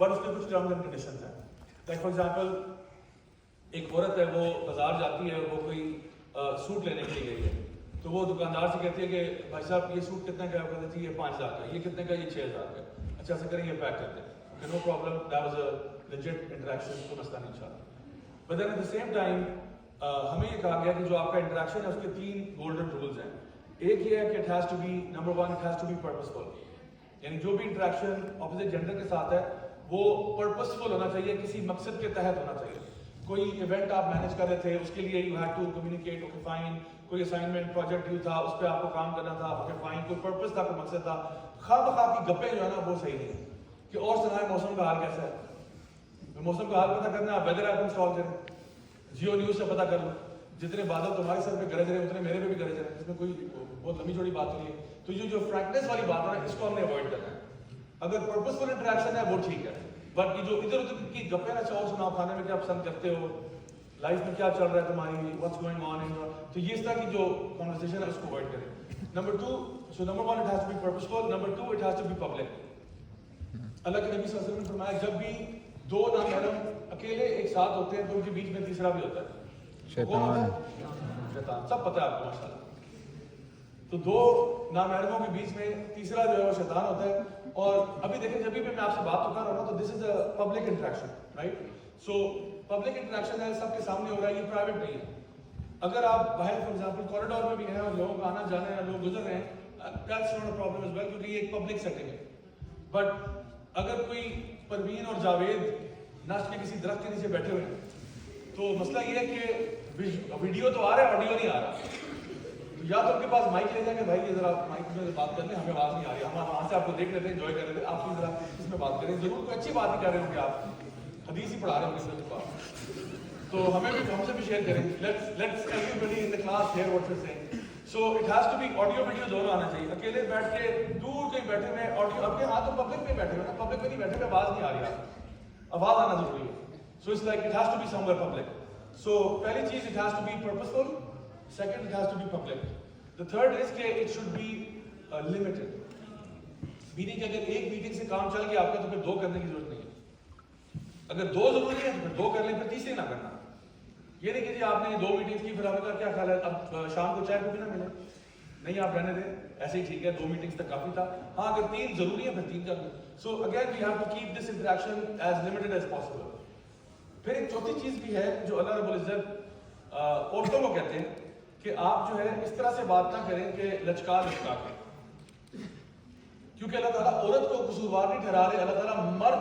But اس میں کچھ terms and conditions ہیں. لائک فار ایگزامپل ایک عورت ہے وہ بازار جاتی ہے, وہ کوئی سوٹ لینے کے لیے گئی ہے, تو وہ دکاندار سے کہتی ہے کہ بھائی صاحب یہ سوٹ کتنے کا ہے, وہ کہتی ہے یہ 5,000 کا, یہ کتنے کا, یہ 6,000 کا. اچھا ایسا کریں یہ پیک کر دیں. No problem, that was a legit interaction, کوئی مسئلہ نہیں چلا. But then at the same time ہمیں یہ کہا گیا کہ جو آپ کا انٹریکشن ہے اس کے 3 گولڈن رولز ہیں. ایک یہ ہے کہ it has to be, number 1 it has to be purposeful, یعنی جو بھی انٹریکشن اپوزٹ جینڈر کے ساتھ ہے وہ پرپسفل ہونا چاہیے, کسی مقصد کے تحت ہونا چاہیے. کوئی ایونٹ آپ مینیج کر رہے تھے, اس کے لیے you had to communicate, okay fine, کوئی اسائنمنٹ پروجیکٹ ڈیو تھا, اس پہ آپ کو کام کرنا تھا, اوکے فائن, کوئی پرپس تھا, کوئی مقصد تھا. خواہ بخواہ کی گپیں جو ہے نا وہ صحیح نہیں ہے کہ اور سنائیں موسم کا حال کیسا ہے. موسم کا حال پتہ کرنا ہے, آپ ویدر ایپ انسٹال کریں, جیو نیوز سے پتہ کر لو, جتنے بادل تمہارے سر پہ گرج رہے ہیں اتنے میرے پہ بھی گرج رہے ہیں, اس میں کوئی بہت لمبی چوڑی بات نہیں ہے. تو یہ جو فرینکنیس والی بات ہے نا, اس کو ہم نے اوائڈ کرنا ہے. اگر پرپسفل انٹریکشن ہے وہ ٹھیک ہے, بٹ یہ جو ادھر ادھر کی گپیں نہ چاہو سناؤ, کھانے میں کیا پسند کرتے ہو, لائف میں کیا چل رہا ہے تمہاری, واٹس گوئنگ آن ان, تو یہ اس طرح کی جو کنورسیشن ہے اس کو اوائڈ کریں. Number 2, so number 1 it has to be purposeful, number 2 it has to be public. اللہ کے نبی صلی اللہ علیہ وسلم نے فرمایا جب بھی 2 نامحرم اکیلے ایک ساتھ ہوتے ہیں تو ان کے بیچ میں تیسرا بھی ہوتا ہے, شیطان. سب پتہ ہے آپ کو ماشاءاللہ. تو 2 نامحرموں کے بیچ میں تیسرا جو ہے وہ شیطان ہوتا ہے. اور ابھی دیکھیں جب بھی میں آپ سے بات تو کر رہا ہوں تو this is a public interaction, right. So public interaction ہے, سب کے سامنے ہو رہا ہے, یہ پرائیویٹ نہیں ہے. اگر آپ باہر فار ایگزامپل کوریڈور میں بھی ہیں اور لوگوں کا آنا جانا ہے, لوگ گزر رہے ہیں, that's not a problem as well, کیونکہ یہ ایک پبلک سیٹنگ ہے. بٹ اگر کوئی پروین اور جاوید نشت کے کسی درخت کے نیچے بیٹھے ہوئے ہیں تو مسئلہ یہ ہے کہ ویڈیو تو آ رہا ہے, آڈیو نہیں آ رہا. تو یا تو ان کے پاس مائک لے جائیں کہ بھائی یہ ذرا مائک میں بات کر لیں, ہمیں آواز نہیں آ رہی, ہم وہاں سے آپ کو دیکھ لیتے ہیں, انجوائے کر رہے تھے, آپ بھی ذرا اس میں بات کریں. ضرور کوئی اچھی بات ہی کر رہے ہوں گے, آپ حدیث ہی پڑھا رہے ہوں گے پاس, تو ہم سے بھی شیئر کریں. Let's everybody in the class hear what you are seeing. So it has to be audio video دونوں آنا چاہیے. اکیلے بیٹھ کے دور کہیں بیٹھے ہوئے آڈیو, اب یہاں تو پبلک میں بیٹھے ہوئے نا, پبلک میں نہیں بیٹھے ہوئے, آواز نہیں آ رہی, آپ آواز آنا ضروری ہے. So it's like it has to be somewhere public. So پہلی چیز it has to be purposeful, second it has to be public. The third is کہ it should be limited. meaning کہ اگر ایک میٹنگ سے کام چل گیا آپ کا تو پھر 2 کرنے کی ضرورت نہیں ہے. اگر 2 ضروری ہے تو پھر 2 کر لیں, پھر تیسری نہ کرنا. یہ نہیں کہ جی آپ نے 2 میٹنگز کی, پھر آپ کا کیا خیال ہے اب شام کو چائے کو بھی نہ ملے, نہیں آپ رہنے دیں, ایسے ہی ٹھیک ہے, 2 میٹنگز تک کافی تھا. ہاں اگر 3 ضروری ہے پھر 3 کر لیں. So again we have to keep this interaction as limited as possible. پھر ایک چوتھی چیز بھی ہے جو اللہ رب العزت عورتوں کو کہتے ہیں کہ آپ جو ہے اس طرح سے بات نہ کریں کہ لچکا کے, کیونکہ اللہ تعالیٰ عورت کو قصوروار نہیں ٹھہرا رہے, اللہ تعالیٰ مرد